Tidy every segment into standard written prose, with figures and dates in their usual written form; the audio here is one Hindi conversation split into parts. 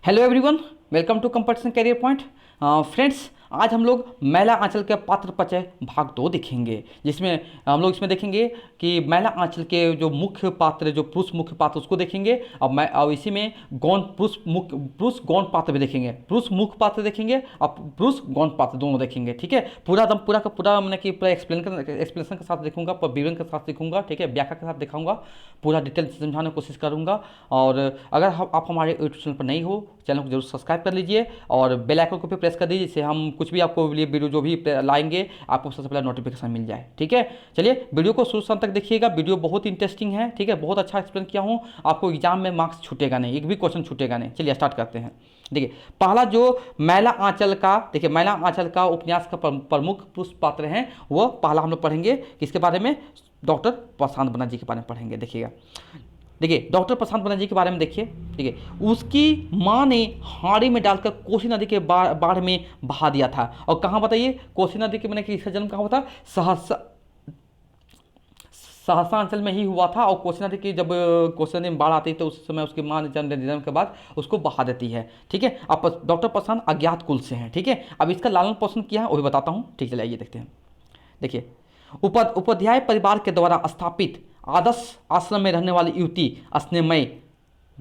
Hello everyone, welcome to competition career point. Friends, आज हम लोग मैला आंचल के पात्र परिचय भाग 2 देखेंगे, जिसमें हम लोग इसमें देखेंगे कि मैला आंचल के जो मुख्य पात्र, जो पुरुष मुख्य पात्र उसको देखेंगे। अब इसी में गौण पुरुष गौण पात्र भी देखेंगे, पुरुष मुख्य पात्र देखेंगे और पुरुष गौण पात्र दोनों देखेंगे। ठीक है, पूरा का पूरा मैंने कि पूरा एक्सप्लेनेशन के साथ देखूंगा, विवरण के साथ देखूंगा। ठीक है, व्याख्या के साथ दिखाऊंगा, पूरा डिटेल से समझाने की कोशिश करूंगा। और अगर आप हमारे यूट्यूब चैनल पर नहीं हो, चैनल को जरूर सब्सक्राइब कर लीजिए और बेल आइकन को भी प्रेस कर दीजिए, जिससे हम कुछ भी आपको लिए वीडियो जो भी लाएंगे आपको सबसे पहले नोटिफिकेशन मिल जाए। ठीक है, चलिए वीडियो को शुरू से अंत तक देखिएगा, वीडियो बहुत इंटरेस्टिंग है। ठीक है, बहुत अच्छा एक्सप्लेन किया हूँ, आपको एग्जाम में मार्क्स छूटेगा नहीं, एक भी क्वेश्चन छूटेगा नहीं। चलिए स्टार्ट करते हैं। देखिए, पहला जो मैला आंचल का, देखिए मैला आंचल का उपन्यास का प्रमुख पुरुष पात्र हैं, वो पहला हम लोग पढ़ेंगे। किसके बारे में? डॉक्टर प्रशांत बनर्जी के बारे में पढ़ेंगे। देखिएगा, देखिए डॉक्टर प्रशांत बनर्जी के बारे में देखिए। ठीक है, उसकी माँ ने हाड़ी में डालकर कोसी नदी के बाढ़ में बहा दिया था। और कहाँ बताइए? कोसी नदी के मैंने कि इसका जन्म कहाँ हुआ था? सहरसा अंचल में ही हुआ था। और कोसी नदी की जब कोसी नदी में बाढ़ आती है तो उस समय उसकी माँ ने जन्म के बाद उसको बहा देती है। ठीक है, अब डॉक्टर प्रशांत अज्ञात कुल से हैं। ठीक है, अब इसका लालन पोषण किया है वो भी बताता हूँ। ठीक है, चलिए देखते हैं। देखिए, उपाध्याय परिवार के द्वारा स्थापित आदर्श आश्रम में रहने वाली युवती स्नेहमयी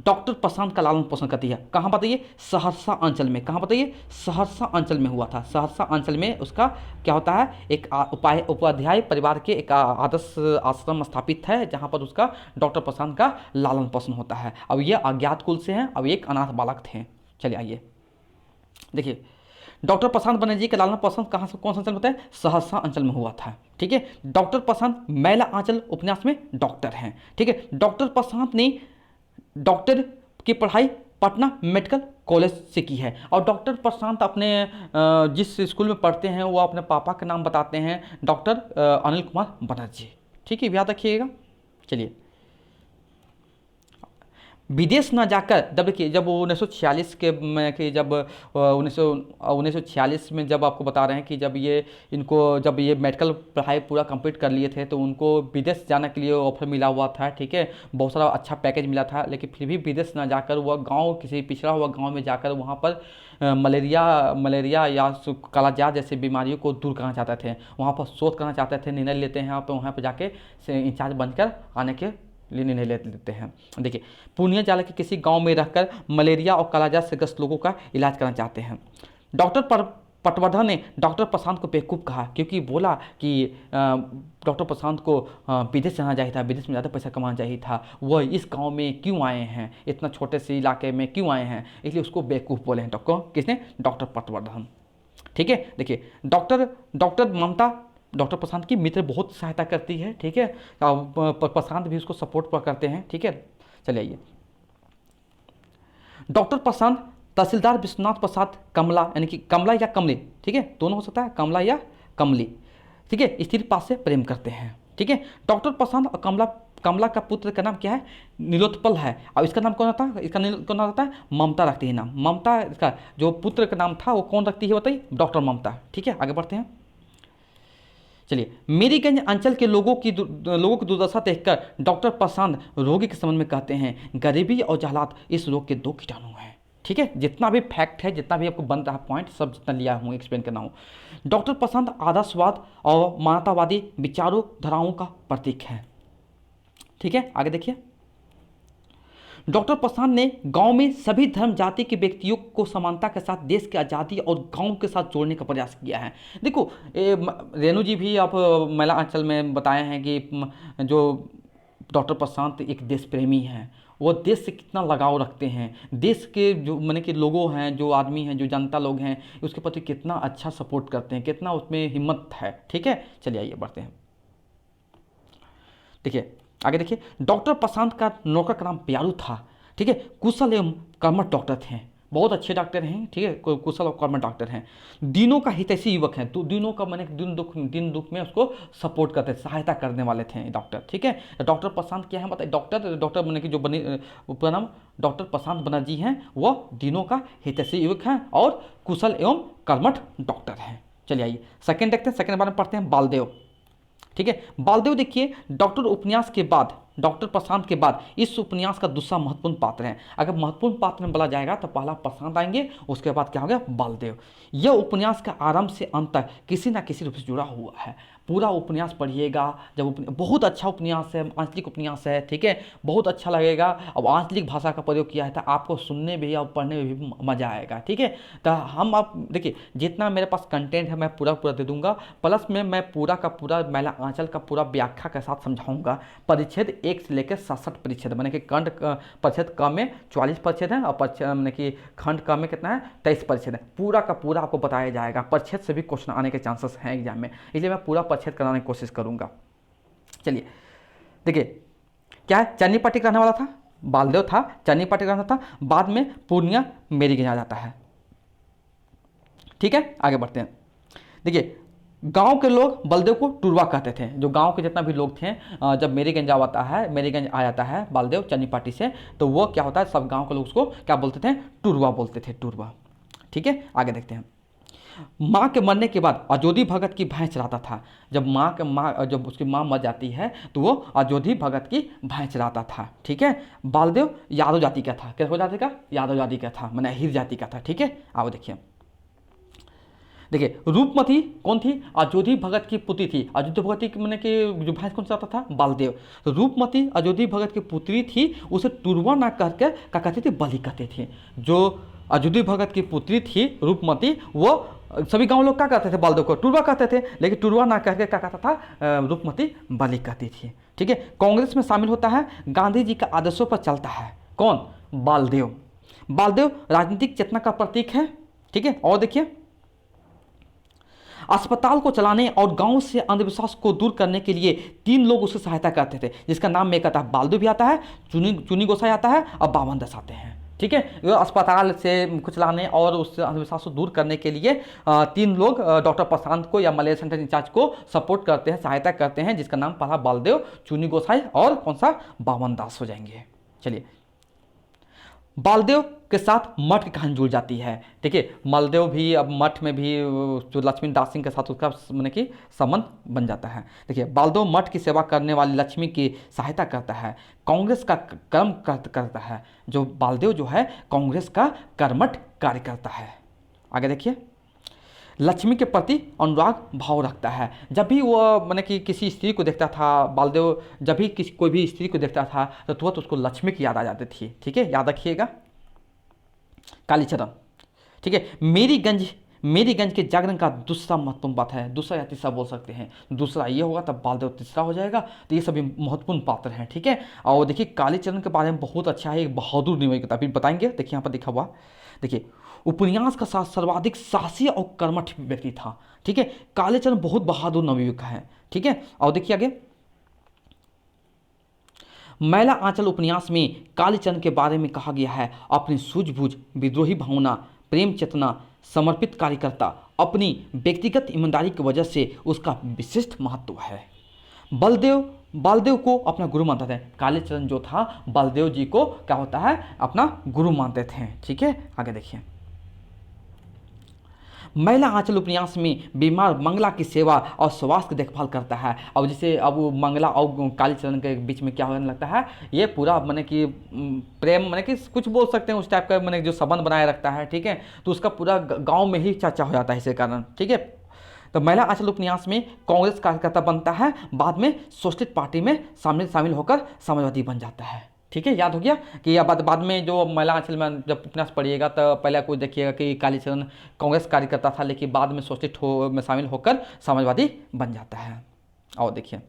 डॉक्टर प्रशांत का लालन पोषण करती है। कहाँ बताइए? सहरसा अंचल में। कहाँ बताइए? सहरसा अंचल में हुआ था। सहरसा अंचल में उसका क्या होता है? एक उपाध्याय परिवार के एक आदर्श आश्रम स्थापित है, जहाँ पर उसका डॉक्टर प्रशांत का लालन पोषण होता है। अब ये अज्ञात कुल से हैं, अब एक अनाथ बालक थे। चलिए आइए देखिए, डॉक्टर प्रशांत बनर्जी का लालन पोषण कहाँ से, कौन सा अंचल में होता है? सहरसा अंचल में हुआ था। ठीक है, डॉक्टर प्रशांत मैला आंचल उपन्यास में डॉक्टर हैं। ठीक है, डॉक्टर प्रशांत ने डॉक्टर की पढ़ाई पटना मेडिकल कॉलेज से की है। और डॉक्टर प्रशांत अपने जिस स्कूल में पढ़ते हैं वो अपने पापा का नाम बताते हैं, डॉक्टर अनिल कुमार बनर्जी। ठीक है, याद रखिएगा। चलिए, विदेश न जाकर जब 1946 के जब 1946 में जब आपको बता रहे हैं कि जब ये मेडिकल पढ़ाई पूरा कंप्लीट कर लिए थे तो उनको विदेश जाने के लिए ऑफर मिला हुआ था। ठीक है, बहुत सारा अच्छा पैकेज मिला था, लेकिन फिर भी विदेश न जाकर वह गांव, किसी पिछड़ा हुआ गांव में जाकर वहाँ पर मलेरिया या कालाजार जैसे बीमारियों को दूर करना चाहते थे, वहाँ पर शोध करना चाहते थे। निर्णय लेते हैं आप वहाँ पर जाके इंचार्ज बनकर आने के लिए निर्णय लेते हैं। देखिए, पूर्णिया जिले के किसी गांव में रहकर मलेरिया और कालाजार से ग्रस्त लोगों का इलाज करना चाहते हैं। डॉक्टर पटवर्धन ने डॉक्टर प्रशांत को बेवकूफ़ कहा, क्योंकि बोला कि डॉक्टर प्रशांत को विदेश जाना चाहिए था, विदेश में ज़्यादा पैसा कमाना चाहिए था, वह इस गांव में क्यों आए हैं, इतना छोटे से इलाके में क्यों आए हैं, इसलिए उसको बेवकूफ़ बोले हैं। किसने? डॉक्टर पटवर्धन। ठीक है, देखिए डॉक्टर ममता डॉक्टर प्रशांत की मित्र बहुत सहायता करती है। ठीक है, प्रशांत भी उसको सपोर्ट करते हैं। ठीक है, चलिए आइए। डॉक्टर प्रशांत तहसीलदार विश्वनाथ प्रसाद कमला, यानी कि कमला या कमली, ठीक है दोनों हो सकता है, कमला या कमली, ठीक है, स्त्री पास से प्रेम करते हैं। ठीक है, डॉक्टर प्रशांत और कमला का पुत्र का नाम क्या है? नीलोत्पल है। अब इसका नाम कौन रहता है? इसका कौन रहता है? ममता रखती है नाम। ममता, इसका जो पुत्र का नाम था वो कौन रखती है बताइए? डॉक्टर ममता। ठीक है, आगे बढ़ते हैं। चलिए, मेरीगंज अंचल के लोगों की दुर्दशा देखकर डॉक्टर प्रशांत रोगी के संबंध में कहते हैं, गरीबी और जहालत इस रोग के 2 कीटाणु हैं। ठीक है, जितना भी फैक्ट है, जितना भी आपको बन रहा पॉइंट, सब जितना लिया हूँ एक्सप्लेन करना हूँ। डॉक्टर प्रशांत आदर्शवाद और मानवतावादी विचारों धाराओं का प्रतीक है। ठीक है, आगे देखिए। डॉक्टर प्रशांत ने गांव में सभी धर्म जाति के व्यक्तियों को समानता के साथ देश की आज़ादी और गांव के साथ जोड़ने का प्रयास किया है। देखो, रेणु जी भी आप मैला अंचल में बताए हैं कि जो डॉक्टर प्रशांत एक देश प्रेमी हैं, वो देश से कितना लगाव रखते हैं, देश के जो माने कि लोगों हैं, जो आदमी हैं, जो जनता लोग हैं, उसके प्रति कितना अच्छा सपोर्ट करते हैं, कितना उसमें हिम्मत है। ठीक है, चलिए आइए बढ़ते हैं। देखिए, आगे देखिए। डॉक्टर प्रशांत का नौकर का नाम प्यारू था। ठीक है, कुशल एवं कर्मठ डॉक्टर थे, बहुत अच्छे डॉक्टर हैं। ठीक है, कुशल और कर्मठ डॉक्टर हैं। दिनों का हितैषी युवक हैं, तो दिनों का मैंने दिन दुख में उसको सपोर्ट करते, सहायता करने वाले थे डॉक्टर। ठीक है, डॉक्टर प्रशांत क्या है बताइए? डॉक्टर मैंने कि जो पूरा नाम डॉक्टर प्रशांत बनर्जी हैं, वह दिनों का हितैषी युवक हैं और कुशल एवं कर्मठ डॉक्टर हैं। चलिए आइए सेकंड देखते हैं। सेकंड बारे में पढ़ते हैं, बालदेव। ठीक है, बालदेव देखिए, डॉक्टर उपन्यास के बाद डॉक्टर प्रशांत के बाद इस उपन्यास का दूसरा महत्वपूर्ण पात्र है। अगर महत्वपूर्ण पात्र में बोला जाएगा तो पहला प्रशांत आएंगे, उसके बाद क्या हो गया, बालदेव। यह उपन्यास का आरंभ से अंत तक किसी ना किसी रूप से जुड़ा हुआ है। पूरा उपन्यास पढ़िएगा, जब बहुत अच्छा उपन्यास है, आंचलिक उपन्यास है, ठीक है, बहुत अच्छा लगेगा। अब आंचलिक भाषा का प्रयोग किया है तो आपको सुनने में भी और पढ़ने में भी मज़ा आएगा, ठीक है। तो हम आप देखिए, जितना मेरे पास कंटेंट है मैं पूरा पूरा दे दूंगा, प्लस में मैं पूरा का पूरा मैला आंचल का पूरा व्याख्या के साथ समझाऊंगा। परिच्छेद 1 से लेकर 67 परिच्छेद, मैंने कि खंड परिच्छेद क में 44 परिच्छेद हैं, और परिच्छेद मैंने कि खंड क में कितना है, 23 परिच्छेद है। पूरा का पूरा आपको बताया जाएगा। परिच्छेद से भी क्वेश्चन आने के चांसेस हैं एग्जाम में, इसलिए मैं पूरा परिच्छेद कराने की कोशिश करूंगा। चलिए देखिए, क्या है, चन्नी पाटिक रहने वाला था, बालदेव था, चन्नी पाटिक रहना था, बाद में पूर्णिया मेरीगंज आ जाता है, ठीक है। आगे बढ़ते हैं। देखिए, गांव के लोग बलदेव को टुरवा कहते थे। जो गांव के जितना भी लोग थे, जब मेरीगंज आता है, मेरीगंज आ जाता है बालदेव चन्नी पाटी से, तो वो क्या होता है, सब गांव के लोग उसको क्या बोलते थे, टुरवा बोलते थे, टुरवा, ठीक है। आगे देखते हैं। माँ के मरने के बाद अजोधी भगत की भैंस चराता था। जब उसकी माँ मर जाती है तो वो अजोधी भगत की भैंस चराता था, ठीक है। बालदेव यादव जाति का था, कैसे जाति का, यादव जाति का था, मैंने अहीर जाति का था, ठीक है। आओ देखिए, रूपमती कौन थी, अजोधी भगत की पुत्री थी। अजोधी भगत की मैंने कि जो भैंस कौन चलाता था, बालदेव। तो रूपमती अजोधी भगत की पुत्री थी, उसे टुरवा ना कहकर क्या कहते थे, बलि कहते थे। जो अजोधी भगत की पुत्री थी रूपमती, वो सभी गांव लोग क्या कहते थे, बालदेव को टुरवा कहते थे, लेकिन टुरवा ना कहकर क्या कहता था, रूपमती बलि कहती थी, ठीक है। कांग्रेस में शामिल होता है, गांधी जी का आदर्शों पर चलता है, कौन, बालदेव। बालदेव राजनीतिक चेतना का प्रतीक है, ठीक है। और देखिए, अस्पताल को चलाने और गांव से अंधविश्वास को दूर करने के लिए 3 लोग उसकी सहायता करते थे, जिसका नाम में कहता है, बालदेव भी आता है, चुनी गोसाई आता है, और बावन दास आते हैं, ठीक है। अस्पताल से कुछ लाने और उस अंधविश्वास को दूर करने के लिए 3 लोग डॉक्टर प्रशांत को या मलेरिया सेंटर इंचार्ज को सपोर्ट करते हैं, सहायता करते हैं, जिसका नाम पड़ा बालदेव, चुनी गोसाई और कौन सा, बावन दास हो जाएंगे। चलिए, बालदेव के साथ मठ की कहानी जुड़ जाती है, ठीक है। मालदेव भी अब मठ में भी जो लक्ष्मी दास सिंह के साथ उसका मैंने कि संबंध बन जाता है। देखिए, बालदेव मठ की सेवा करने वाली लक्ष्मी की सहायता करता है, कांग्रेस का कर्म करता है। जो बालदेव जो है कांग्रेस का कर्मठ कार्य करता है। आगे देखिए, लक्ष्मी के प्रति अनुराग भाव रखता है। जब भी वो मैंने कि किसी स्त्री को देखता था, बालदेव जब भी किसी कोई भी स्त्री को देखता था तो तुरंत उसको लक्ष्मी की याद आ जाती थी, ठीक है, याद रखिएगा। कालीचरण, ठीक है। मेरीगंज के जागरण का दूसरा महत्वपूर्ण बात है, दूसरा या तीसरा बोल सकते हैं, दूसरा ये होगा तब बालदेव तीसरा हो जाएगा। तो ये सभी महत्वपूर्ण पात्र हैं, ठीक है। और देखिए, कालीचरण के बारे में बहुत अच्छा है, एक बहादुर निवय अभी बताएंगे। देखिए यहाँ पर लिखा हुआ, देखिए, उपन्यास का सर्वाधिक साहसी और कर्मठ व्यक्ति था, ठीक है। कालीचरण बहुत बहादुर नवयुवक है, ठीक है। और देखिए आगे, मैला आंचल उपन्यास में कालीचरण के बारे में कहा गया है, अपनी सूझबूझ, विद्रोही भावना, प्रेम चेतना, समर्पित कार्यकर्ता, अपनी व्यक्तिगत ईमानदारी की वजह से उसका विशिष्ट महत्व है। बालदेव को अपना गुरु मानते थे। कालीचरण जो था बालदेव जी को क्या होता है, अपना गुरु मानते थे, ठीक है। आगे देखिए, मैला आंचल उपन्यास में बीमार मंगला की सेवा और स्वास्थ्य की देखभाल करता है। अब जैसे अब मंगला और कालीचरण के बीच में क्या होने लगता है, ये पूरा मैंने कि प्रेम मैंने कि कुछ बोल सकते हैं उस टाइप का मैंने जो संबंध बनाए रखता है, ठीक है। तो उसका पूरा गांव में ही चर्चा हो जाता है इसी कारण, ठीक है। तो मैला आंचल उपन्यास में कांग्रेस कार्यकर्ता बनता है, बाद में सोशलिस्ट पार्टी में शामिल होकर समाजवादी बन जाता है, ठीक है। याद हो गया कि यह बाद में जो मैला आंचल में जब उपन्यास पढ़िएगा तो पहले कोई देखिएगा कि कालीचरण कांग्रेस कार्यकर्ता था, लेकिन बाद में सोशलिस्ट में शामिल होकर समाजवादी बन जाता है। और देखिए,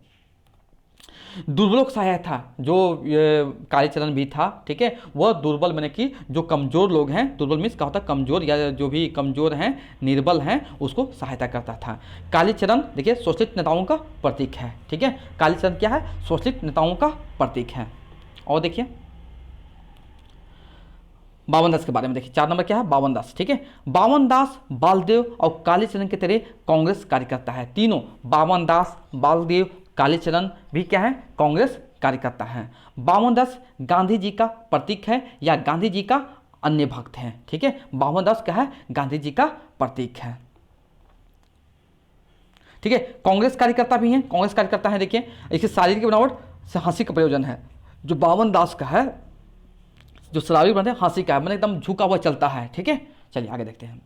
दुर्बलों का सहायक था, जो ये कालीचरण भी था, ठीक है। वह दुर्बल मैंने कि जो कमज़ोर लोग हैं, दुर्बल मीन्स क्या होता है, कमज़ोर या जो भी कमज़ोर हैं, निर्बल हैं, उसको सहायता करता था। कालीचरण देखिए सोशलिस्ट नेताओं का प्रतीक है, ठीक है। कालीचरण क्या है, सोशलिस्ट नेताओं का प्रतीक है। और देखिए, बावन दास के बारे में देखिए, 4 नंबर क्या है, बावन दास, ठीक है। बावन दास बालदेव और कालीचरण के तरह कांग्रेस कार्यकर्ता है। तीनों बावन दास, बालदेव, कालीचरण भी क्या है, कांग्रेस कार्यकर्ता हैं। बावन दास गांधी जी का प्रतीक है या गांधी जी का अन्य भक्त हैं, ठीक है। बावन दास क्या है, गांधी जी का प्रतीक है, ठीक है। कांग्रेस कार्यकर्ता भी हैं, कांग्रेस कार्यकर्ता हैं। देखिए, इसकी शारीरिक बनावट से हंसी का प्रयोजन है। जो बावन दास का है, जो शराबी बनते हैं, हंसी का है, मैंने एकदम झुका हुआ चलता है। ठीक है, चलिए आगे देखते हैं।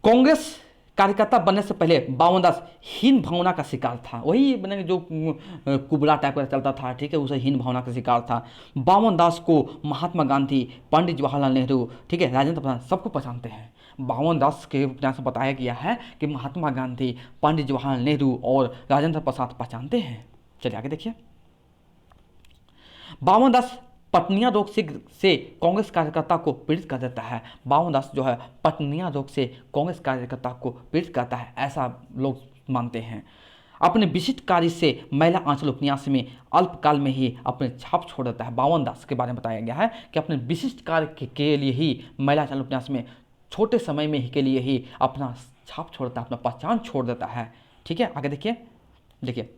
कांग्रेस कार्यकर्ता बनने से पहले बावन दास हीन भावना का शिकार था। वही मैंने जो कुबड़ा टाइप का चलता था, ठीक है, उसे हीन भावना का शिकार था। बावन दास को महात्मा गांधी, पंडित जवाहरलाल नेहरू, ठीक है, राजेंद्र प्रसाद सबको पहचानते हैं। बावन दास के उपन्यास में बताया गया है कि महात्मा गांधी, पंडित जवाहरलाल नेहरू और राजेंद्र प्रसाद पहचानते हैं। चलिए आगे देखिए। बावन दास पटनिया रोग से कांग्रेस कार्यकर्ता को पीड़ित कर देता है। बावन दास जो है पटनिया रोग से कांग्रेस कार्यकर्ता को पीड़ित करता है, ऐसा लोग मानते हैं। अपने विशिष्ट कार्य से महिला आंचल उपन्यास में अल्पकाल में ही अपने छाप छोड़ देता है। बावन दास के बारे में बताया गया है कि अपने विशिष्ट कार्य के लिए ही महिला आंचल उपन्यास में छोटे समय में ही के लिए ही अपना छाप छोड़ता है, अपना पहचान छोड़ देता है। ठीक है, आगे देखिए। देखिए,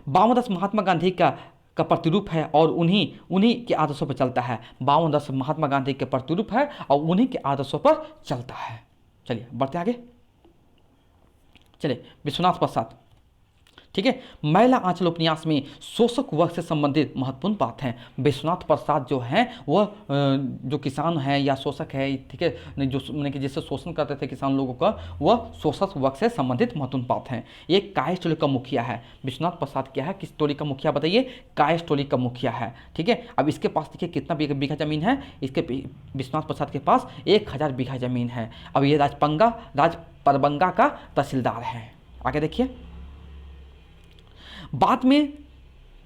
बावन दास महात्मा गांधी का प्रतिरूप है और उन्हीं के आदर्शों पर चलता है। बावन दास महात्मा गांधी के प्रतिरूप है और उन्हीं के आदर्शों पर चलता है। चलिए बढ़ते आगे। चलिए, विश्वनाथ प्रसाद, ठीक है, महिला आंचल उपन्यास में शोषक वर्ग से संबंधित महत्वपूर्ण बात है। विश्वनाथ प्रसाद जो हैं वह जो किसान है या शोषक है, ठीक है, जो कि जिससे शोषण करते थे किसान लोगों का, वह शोषक वर्ग से संबंधित महत्वपूर्ण बात है। ये कायस्थ टोली का मुखिया है। विश्वनाथ प्रसाद क्या है, किस टोली का मुखिया बताइए? कायस्थ टोली का मुखिया है। ठीक है, अब इसके पास देखिए कितना बीघा जमीन है। इसके विश्वनाथ प्रसाद के पास 1000 बीघा जमीन है। अब ये राजपरबंगा का तहसीलदार है। आगे देखिए। बाद में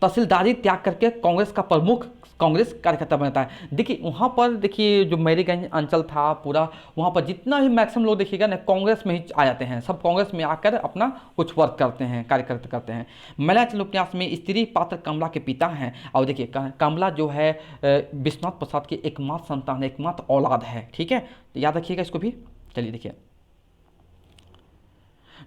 तहसीलदारी त्याग करके कांग्रेस का प्रमुख कांग्रेस कार्यकर्ता बनता है। देखिए वहाँ पर, देखिए जो मेरीगंज अंचल था पूरा, वहाँ पर जितना भी मैक्सिमम लोग देखिएगा ना कांग्रेस में ही आ जाते हैं। सब कांग्रेस में आकर अपना कुछ वर्क करते हैं, कार्यकर्ता करते हैं। महिला आंचल उपन्यास में स्त्री पात्र कमला के पिता हैं। और देखिए कमला जो है विश्वनाथ प्रसाद की एकमात्र संतान, एकमात्र औलाद है। ठीक है, याद रखिएगा इसको भी। चलिए देखिए,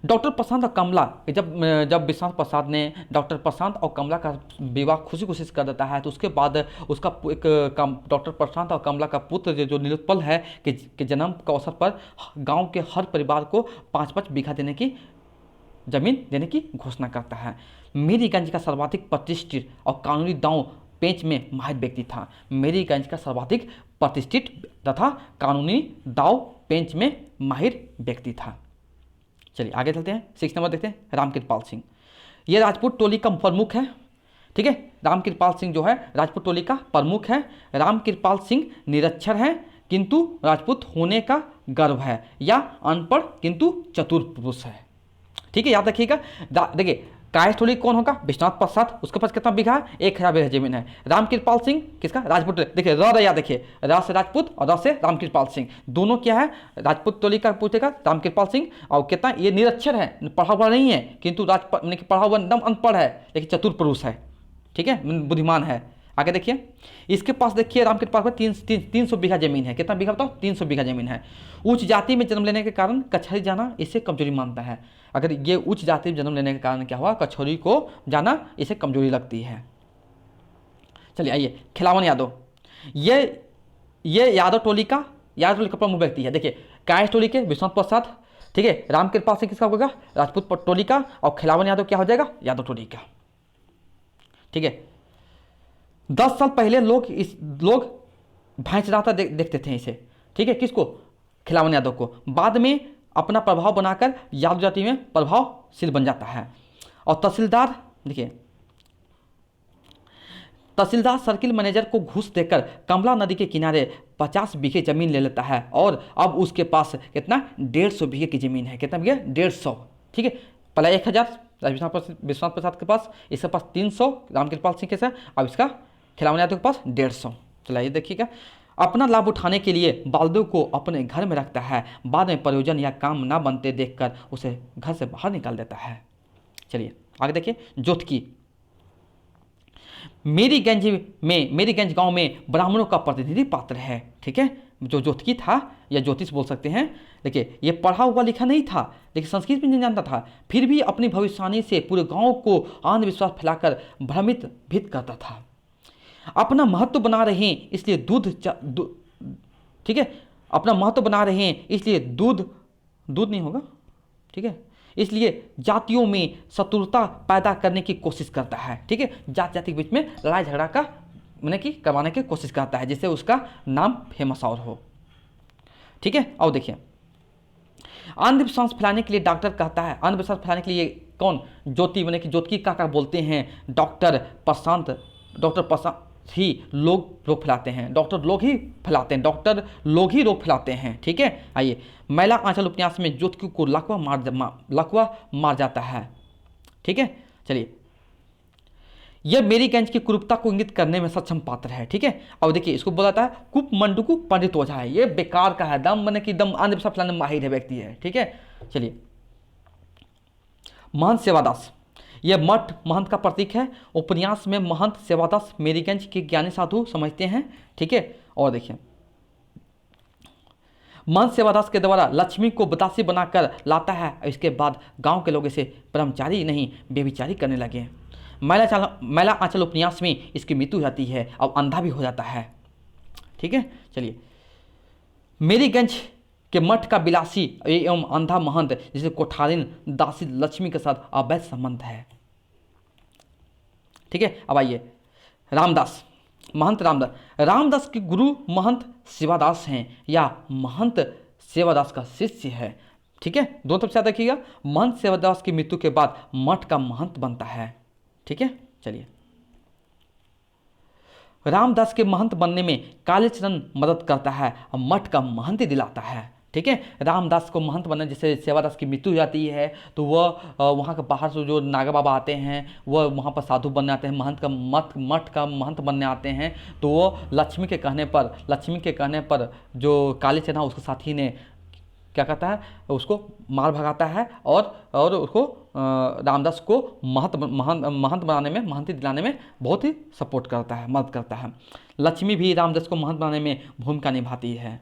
डॉक्टर प्रशांत और कमला, जब विश्वनाथ प्रसाद ने डॉक्टर प्रशांत और कमला का विवाह खुशी खुशी कर देता है, तो उसके बाद उसका एक डॉक्टर प्रशांत और कमला का पुत्र जो नीलोत्पल है के जन्म के अवसर पर गांव के हर परिवार को 5-5 बीघा जमीन देने की घोषणा करता है। मेरीगंज का सर्वाधिक प्रतिष्ठित और कानूनी दांव पेंच में माहिर व्यक्ति था। मेरीगंज का सर्वाधिक प्रतिष्ठित तथा कानूनी दांव पेंच में माहिर व्यक्ति था। चलिए आगे चलते हैं। 6 नंबर देखते हैं, रामकृपाल सिंह। ये राजपूत टोली का प्रमुख है। ठीक है, रामकृपाल सिंह जो है राजपूत टोली का प्रमुख है। रामकृपाल सिंह निरक्षर हैं किंतु राजपूत होने का गर्व है, या अनपढ़ किंतु चतुर पुरुष है। ठीक है, याद रखिएगा। देखिए कायस्थ टोली कौन होगा? विश्वनाथ प्रसाद। उसके पास कितना बीघा है? 1000 बीघा जमीन है। रामकृपाल सिंह किसका? राजपूत। देखिए र याद रखिए, रा से राजपूत और र से रामकृपाल सिंह, दोनों क्या है? राजपूत टोली का पूछेगा रामकृपाल सिंह। और कितना ये निरक्षर है, पढ़ा हुआ नहीं है किंतु पढ़ा हुआ एकदम अनपढ़ है, लेकिन चतुर पुरुष है। ठीक है, बुद्धिमान है। आगे देखिए, इसके पास देखिए रामकृपाल को 300 बीघा जमीन है। कितना बीघा बताओ? 300 बीघा जमीन है। उच्च जाति में जन्म लेने के कारण कचहरी जाना इसे कमजोरी मानता है। अगर ये उच्च जाति में जन्म लेने के कारण क्या हुआ? कचहरी को जाना इसे कमजोरी लगती है। चलिए आइए, खिलावन यादव। ये यादव टोली का प्रमुख व्यक्ति है। देखिए कायस्थ टोली के विश्वनाथ प्रसाद, ठीक है, रामकृपाल सिंह किसका होगा? राजपूत टोली का। और खिलावन यादव क्या हो जाएगा? यादव टोली का। ठीक है, 10 साल पहले लोग भैंस चराता देखते थे इसे। ठीक है, किसको? खिलावन यादव को। बाद में अपना प्रभाव बनाकर यादव जाति में प्रभावशील बन जाता है। और तहसीलदार, देखिए तहसीलदार सर्किल मैनेजर को घूस देकर कमला नदी के किनारे 50 बीघे जमीन ले लेता है। और अब उसके पास कितना? 150 बीघे की जमीन है। कितना बीघे? 150। ठीक है, पहला 1000 विश्वनाथ प्रसाद के पास, इसके पास 300 रामकृपाल सिंह के साथ, अब इसका खिलावन यादव के पास 150। चलिए देखिएगा, अपना लाभ उठाने के लिए बालदेव को अपने घर में रखता है। बाद में प्रयोजन या काम ना बनते देखकर उसे घर से बाहर निकाल देता है। चलिए आगे देखिए, जोतकी। मेरीगंज गांव में ब्राह्मणों का प्रतिनिधि पात्र है। ठीक है, जो जोतकी था या ज्योतिष बोल सकते हैं। देखिए ये पढ़ा हुआ लिखा नहीं था, लेकिन संस्कृत भी नहीं जानता था, फिर भी अपनी भविष्यवाणी से पूरे गांव को अंधविश्वास फैलाकर भ्रमित करता था। अपना महत्व बना रहे हैं इसलिए ठीक है, अपना महत्व बना रहे हैं इसलिए दूध नहीं होगा। ठीक है, इसलिए जातियों में शत्रुता पैदा करने की कोशिश करता है। ठीक है, जाति के बीच में लड़ाई झगड़ा का मैंने कि करवाने की कोशिश करता है, जिससे उसका नाम फेमस और हो। ठीक है, और देखिए अंधविश्वास फैलाने के लिए डॉक्टर कहता है, अंधविश्वास फैलाने के लिए कौन, ज्योति मैंने कि ज्योति काका बोलते हैं डॉक्टर प्रशांत ही लोग रोग फैलाते हैं, डॉक्टर लोग ही फैलाते हैं, डॉक्टर लोग ही रोग फैलाते हैं। ठीक है, आइए महिला आंचल उपन्यास में ज्योति को लकवा मार जाता है। ठीक है, चलिए यह मेरीगंज की कुरूपता को इंगित करने में सक्षम पात्र है। ठीक है, अब देखिए इसको बोला जाता है कुप मंडुकु पंडित ओझा है, ये बेकार का है, दम मैंने कि दम अंधविश्वास फैलाने में माहिर है व्यक्ति है। ठीक है, चलिए महंत सेवादास, यह मठ महंत का प्रतीक है। उपन्यास में महंत सेवादास मेरीगंज के ज्ञानी साधु समझते हैं। ठीक है, और देखिए महंत सेवादास के द्वारा लक्ष्मी को बतासी बनाकर लाता है, इसके बाद गांव के लोग इसे ब्रह्मचारी नहीं बेविचारी करने लगे। मैला आंचल उपन्यास में इसकी मृत्यु हो जाती है और अंधा भी हो जाता है। ठीक है, चलिए मेरीगंज के मठ का बिलासी एवं अंधा महंत जिसे कोठारिन दासी लक्ष्मी के साथ अवैध संबंध है। ठीक है, अब आइए रामदास, महंत रामदास के गुरु महंत सेवादास हैं या महंत सेवादास का शिष्य है। ठीक है, दोनों तरफ से याद रखिएगा, महंत सेवादास की मृत्यु के बाद मठ का महंत बनता है। ठीक है, चलिए रामदास के महंत बनने में कालीचरण मदद करता है और मठ का महंत दिलाता है। ठीक है, रामदास को महंत बनने, जैसे सेवादास की मृत्यु हो जाती है तो वह वहाँ के बाहर से जो नागा बाबा आते हैं वह वहाँ पर साधु बनने आते हैं, मठ का महंत बनने आते हैं, तो वो लक्ष्मी के कहने पर जो कालीचरण उसके साथी ने क्या कहता है, उसको मार भगाता है और उसको रामदास को महंत बनाने में, महंती दिलाने में बहुत ही सपोर्ट करता है, मदद करता है। लक्ष्मी भी रामदास को महंत बनाने में भूमिका निभाती है।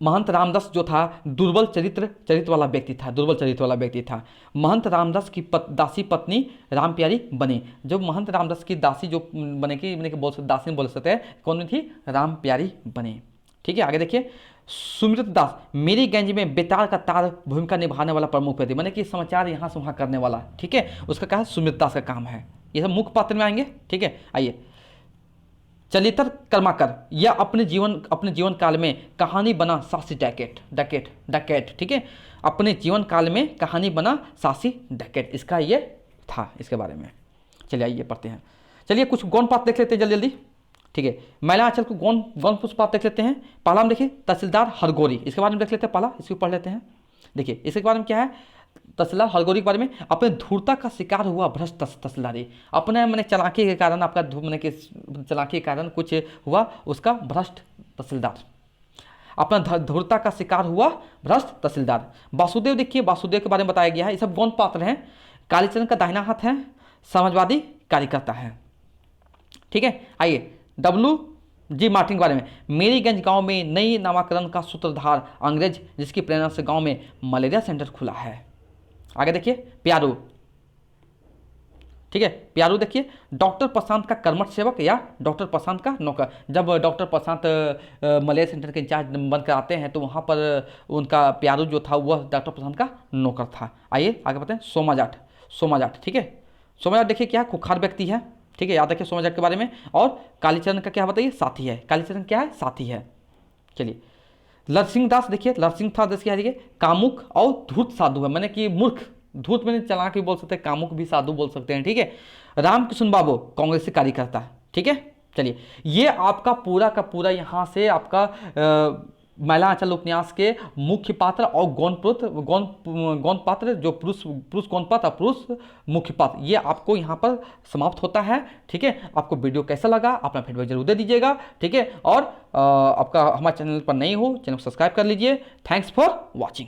महंत रामदास जो था दुर्बल चरित्र वाला व्यक्ति था। महंत रामदास की दासी पत्नी रामप्यारी बनी। जब महंत रामदास की दासी जो बनेगी दासी बोल सकते हैं, कौन थी, रामप्यारी बनी। ठीक है, आगे देखिए सुमित दास मेरीगंज में बेतार का तार भूमिका निभाने वाला प्रमुख व्यक्ति, मैंने कि समाचार यहाँ से वहाँ करने वाला। ठीक है, उसका क्या है, सुमित दास का काम है। ये सब मुख्य पात्र में आएंगे। ठीक है, आइए चलितर कर्माकर, यह अपने जीवन काल में कहानी बना सासी डकैत। ठीक है, अपने जीवन काल में कहानी बना सासी डकैत, इसका ये था, इसके बारे में। चलिए आइए पढ़ते हैं। चलिए कुछ गौण पात्र देख लेते हैं जल्दी। ठीक है, महिला आंचल को गौण पुष्पात देख लेते हैं। पहला हम देखिए तहसीलदार हरगोरी, इसके बारे में देख लेते हैं, पहला इसको पढ़ लेते हैं। देखिए इसके बारे में क्या है, तहसीलदार हरगोरी के बारे में, अपने धूर्तता का शिकार हुआ भ्रष्ट तहसीलदारी, अपने मैंने चलाकी के कारण, आपका मैंने कि चलाकी के कारण कुछ हुआ, उसका भ्रष्ट तहसीलदार, अपना धूर्तता का शिकार हुआ भ्रष्ट तहसीलदार। वासुदेव, देखिए वासुदेव के बारे में बताया गया है, ये सब गौण पात्र हैं। कालीचरण का दाहिना हाथ है, समाजवादी कार्यकर्ता है। ठीक है, आइए WG मार्टिन के बारे में, मेरीगंज गांव में नई नामाकरण का सूत्रधार अंग्रेज, जिसकी प्रेरणा से गांव में मलेरिया सेंटर खुला है। आगे देखिए प्यारू। ठीक है, प्यारू देखिए डॉक्टर प्रशांत का कर्मठ सेवक या डॉक्टर प्रशांत का नौकर। जब डॉक्टर प्रशांत मलेरिया सेंटर के इंचार्ज बनकर आते हैं तो वहाँ पर उनका प्यारू जो था वह डॉक्टर प्रशांत का नौकर था। आइए आगे बताएं सोमाजाट। ठीक है, सोमाजाट देखिए क्या खुखार व्यक्ति है। ठीक है, याद रखिए सोमाजाट के बारे में। और कालीचरण का क्या बताइए, साथी है। कालीचरण क्या है, साथी है। चलिए लरसिंह दास, देखिए लरसिंह दास क्या है, कामुक और धूर्त साधु है, मैंने कि मूर्ख, धूर्त में चालाक भी बोल सकते हैं, कामुक भी साधु बोल सकते हैं। ठीक है, रामकिशन बाबू कांग्रेसी कार्यकर्ता। ठीक है, चलिए ये आपका पूरा का पूरा यहाँ से आपका महिला आंचल उपन्यास के मुख्य पात्र और गौण पात्र, जो पुरुष गौण पात्र और पुरुष मुख्य पात्र, ये आपको यहाँ पर समाप्त होता है। ठीक है, आपको वीडियो कैसा लगा अपना फीडबैक जरूर दे दीजिएगा। ठीक है, और आपका हमारे चैनल पर नए हो, चैनल को सब्सक्राइब कर लीजिए। Thanks for watching.